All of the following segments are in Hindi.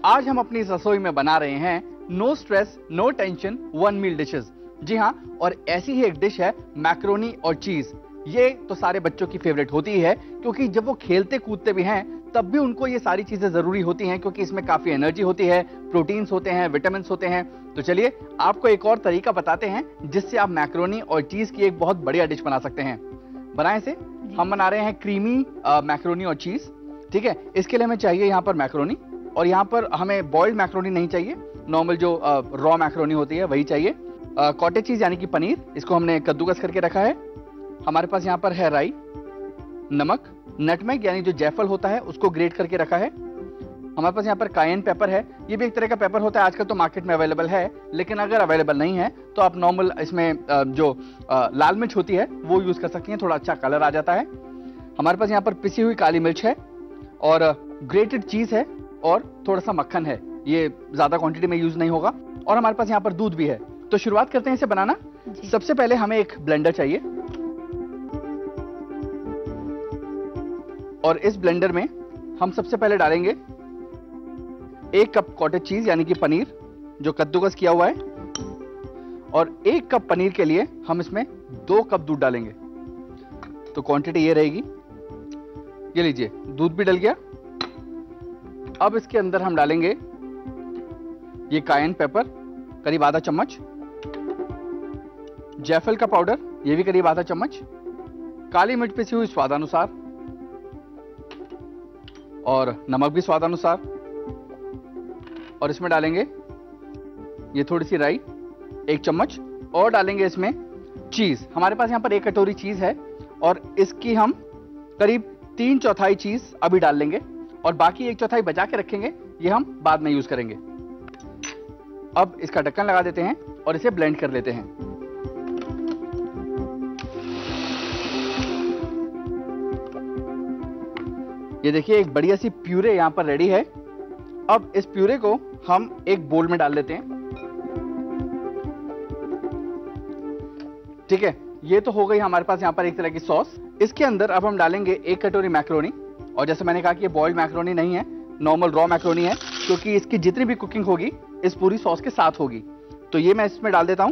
आज हम अपनी इस रसोई में बना रहे हैं no stress no tension one meal dishes. जी हाँ, और ऐसी ही एक डिश है मैक्रोनी और चीज। ये तो सारे बच्चों की फेवरेट होती है, क्योंकि जब वो खेलते कूदते भी हैं तब भी उनको ये सारी चीजें जरूरी होती हैं, क्योंकि इसमें काफी एनर्जी होती है, प्रोटीन्स होते हैं, विटामिन होते हैं। तो चलिए आपको एक और तरीका बताते हैं जिससे आप मैक्रोनी और चीज की एक बहुत बढ़िया डिश बना सकते हैं। बनाएं से हम बना रहे हैं क्रीमी मैक्रोनी और चीज। ठीक है, इसके लिए हमें चाहिए यहाँ पर मैक्रोनी, और यहाँ पर हमें बॉइल्ड मैक्रोनी नहीं चाहिए, नॉर्मल जो रॉ मैक्रोनी होती है वही चाहिए। कॉटेज चीज यानी कि पनीर, इसको हमने कद्दूकस करके रखा है। हमारे पास यहाँ पर है राई, नमक, नटमेग यानी जो जायफल होता है उसको ग्रेट करके रखा है। हमारे पास यहाँ पर कायन पेपर है, ये भी एक तरह का पेपर होता है, आजकल तो मार्केट में अवेलेबल है, लेकिन अगर अवेलेबल नहीं है तो आप नॉर्मल इसमें जो लाल मिर्च होती है वो यूज कर सकती हैं, थोड़ा अच्छा कलर आ जाता है। हमारे पास यहाँ पर पिसी हुई काली मिर्च है और ग्रेटेड चीज है और थोड़ा सा मक्खन है, ये ज्यादा क्वांटिटी में यूज नहीं होगा। और हमारे पास यहाँ पर दूध भी है। तो शुरुआत करते हैं इसे बनाना। सबसे पहले हमें एक ब्लेंडर चाहिए, और इस ब्लेंडर में हम सबसे पहले डालेंगे 1 कप कॉटेज चीज यानी कि पनीर जो कद्दूकस किया हुआ है, और 1 कप पनीर के लिए हम इसमें 2 कप दूध डालेंगे। तो क्वांटिटी ये रहेगी। ये लीजिए, दूध भी डल गया। अब इसके अंदर हम डालेंगे ये कायन पेपर करीब आधा चम्मच, जायफल का पाउडर ये भी करीब आधा चम्मच, काली मिर्च पिसी हुई स्वादानुसार, और नमक भी स्वादानुसार। और इसमें डालेंगे ये थोड़ी सी राई 1 चम्मच, और डालेंगे इसमें चीज। हमारे पास यहाँ पर 1 कटोरी चीज है, और इसकी हम करीब 3/4 चीज अभी डाल लेंगे, और बाकी 1/4 बचा के रखेंगे, ये हम बाद में यूज करेंगे। अब इसका ढक्कन लगा देते हैं और इसे ब्लेंड कर लेते हैं। ये देखिए एक बढ़िया सी प्यूरे यहां पर रेडी है। अब इस प्यूरे को हम एक बोल में डाल लेते हैं। ठीक है, ये तो हो गई हमारे पास यहाँ पर एक तरह की सॉस। इसके अंदर अब हम डालेंगे 1 कटोरी मैक्रोनी, और जैसे मैंने कहा कि ये बॉइल्ड मैक्रोनी नहीं है, नॉर्मल रॉ मैक्रोनी है, क्योंकि इसकी जितनी भी कुकिंग होगी इस पूरी सॉस के साथ होगी। तो ये मैं इसमें डाल देता हूं,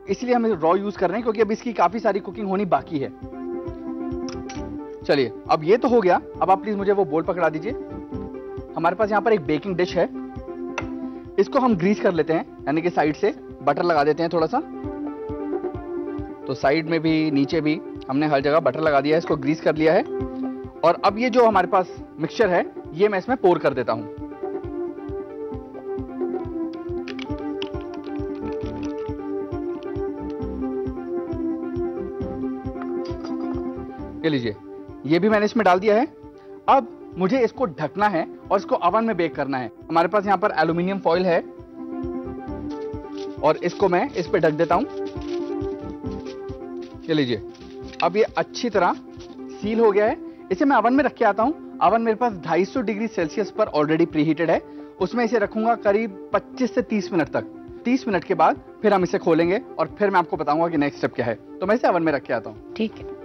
इसलिए हम रॉ यूज कर रहे हैं क्योंकि अब इसकी काफी सारी कुकिंग होनी बाकी है। चलिए अब ये तो हो गया। अब आप प्लीज मुझे वो बोल पकड़ा दीजिए। हमारे पास यहाँ पर एक बेकिंग डिश है, इसको हम ग्रीस कर लेते हैं, यानी कि साइड से बटर लगा देते हैं थोड़ा सा। तो साइड में भी नीचे भी हमने हर जगह बटर लगा दिया है, इसको ग्रीस कर लिया है। और अब ये जो हमारे पास मिक्सचर है ये मैं इसमें पोर कर देता हूं। ये लीजिए, ये भी मैंने इसमें डाल दिया है। अब मुझे इसको ढकना है और इसको ओवन में बेक करना है। हमारे पास यहाँ पर एल्यूमिनियम फॉइल है, और इसको मैं इस पे ढक देता हूं। ये लीजिए, अब ये अच्छी तरह सील हो गया है। इसे मैं ओवन में रख के आता हूं। ओवन मेरे पास 250 डिग्री सेल्सियस पर ऑलरेडी प्रीहीटेड है, उसमें इसे रखूंगा करीब 25 से 30 मिनट तक। 30 मिनट के बाद फिर हम इसे खोलेंगे और फिर मैं आपको बताऊंगा कि नेक्स्ट स्टेप क्या है। तो मैं इसे ओवन में रख के आता हूं। ठीक है।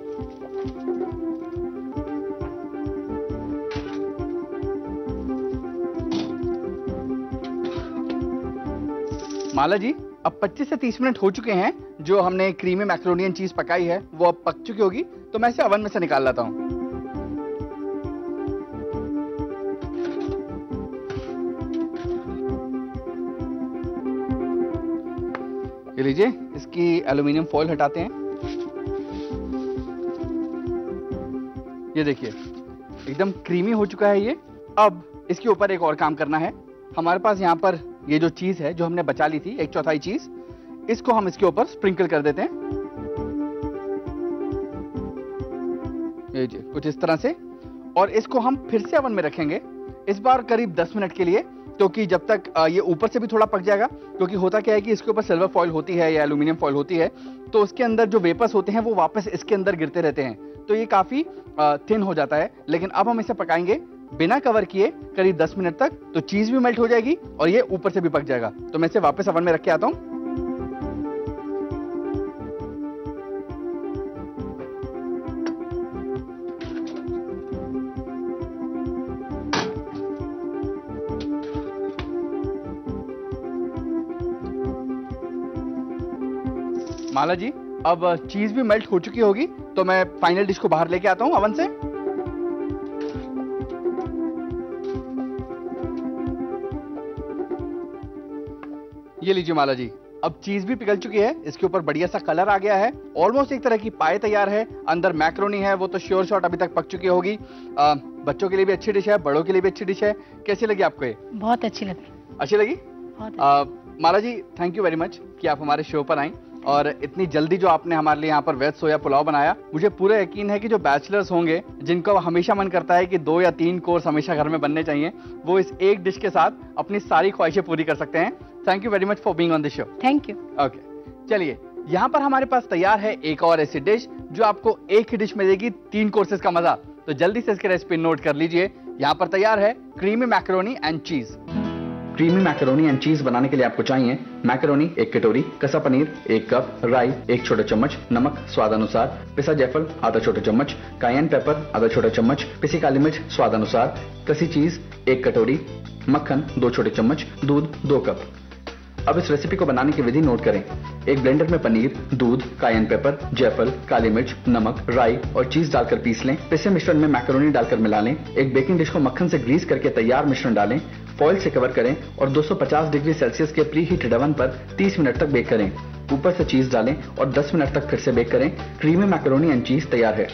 माला जी, अब 25 से 30 मिनट हो चुके हैं। जो हमने क्रीमी मैक्रोनी एंड चीज पकाई है वो अब पक चुकी होगी, तो मैं इसे ओवन में से निकाल लाता हूं। ये लीजिए, इसकी एल्यूमिनियम फॉइल हटाते हैं। ये देखिए एकदम क्रीमी हो चुका है ये। अब इसके ऊपर एक और काम करना है। हमारे पास यहाँ पर ये जो चीज है जो हमने बचा ली थी 1/4 चीज, इसको हम इसके ऊपर स्प्रिंकल कर देते हैं। ये जी कुछ इस तरह से, और इसको हम फिर से ओवन में रखेंगे, इस बार करीब 10 मिनट के लिए, क्योंकि जब तक ये ऊपर से भी थोड़ा पक जाएगा। क्योंकि होता क्या है कि इसके ऊपर सिल्वर फॉइल होती है या एल्यूमिनियम फॉइल होती है, तो उसके अंदर जो वेपर्स होते हैं वो वापस इसके अंदर गिरते रहते हैं, तो ये काफी थिन हो जाता है। लेकिन अब हम इसे पकाएंगे बिना कवर किए करीब 10 मिनट तक, तो चीज भी मेल्ट हो जाएगी और ये ऊपर से भी पक जाएगा। तो मैं इसे वापस ओवन में रख के आता हूं। माला जी, अब चीज भी मेल्ट हो चुकी होगी, तो मैं फाइनल डिश को बाहर लेके आता हूं अवन से। ये लीजिए माला जी, अब चीज भी पिघल चुकी है, इसके ऊपर बढ़िया सा कलर आ गया है, ऑलमोस्ट एक तरह की पाए तैयार है। अंदर मैक्रोनी है, वो तो श्योर शॉट अभी तक पक चुकी होगी। बच्चों के लिए भी अच्छी डिश है, बड़ों के लिए भी अच्छी डिश है। कैसी लगी आपको ये? बहुत अच्छी लगी। अच्छी लगी? माला जी, थैंक यू वेरी मच कि आप हमारे शो पर आई और इतनी जल्दी जो आपने हमारे लिए यहाँ पर वेज सोया पुलाव बनाया। मुझे पूरा यकीन है कि जो बैचलर्स होंगे, जिनको हमेशा मन करता है कि 2 या 3 कोर्स हमेशा घर में बनने चाहिए, वो इस एक डिश के साथ अपनी सारी ख्वाहिशें पूरी कर सकते हैं। Thank you very much for being on the show. Thank you. Okay, चलिए, यहाँ पर हमारे पास तैयार है एक और ऐसी डिश जो आपको एक ही डिश में देगी 3 कोर्सेज का मजा। तो जल्दी से इसकी रेसिपी नोट कर लीजिए। यहाँ पर तैयार है क्रीमी मैकरोनी एंड चीज। क्रीमी मैकरोनी एंड चीज बनाने के लिए आपको चाहिए मैकरोनी 1 कटोरी, कसा पनीर 1 कप, राई 1 छोटा चम्मच, नमक स्वाद अनुसार, पिसा जायफल आधा छोटा चम्मच, कायन पेपर आधा छोटा चम्मच, पिसी काली मिर्च स्वाद अनुसार, कसी चीज 1 कटोरी, मक्खन 2 छोटे चम्मच, दूध 2 कप। अब इस रेसिपी को बनाने की विधि नोट करें। एक ब्लेंडर में पनीर, दूध, कायन पेपर, जायफल, काली मिर्च, नमक, राई और चीज डालकर पीस लें। पिसे मिश्रण में मैकरोनी डालकर मिला लें। एक बेकिंग डिश को मक्खन से ग्रीस करके तैयार मिश्रण डालें, फॉइल से कवर करें और 250 डिग्री सेल्सियस के प्री हीटेड ओवन पर 30 मिनट तक बेक करें। ऊपर से चीज डालें और 10 मिनट तक फिर से बेक करें। क्रीमी मैकरोनी एंड चीज तैयार है।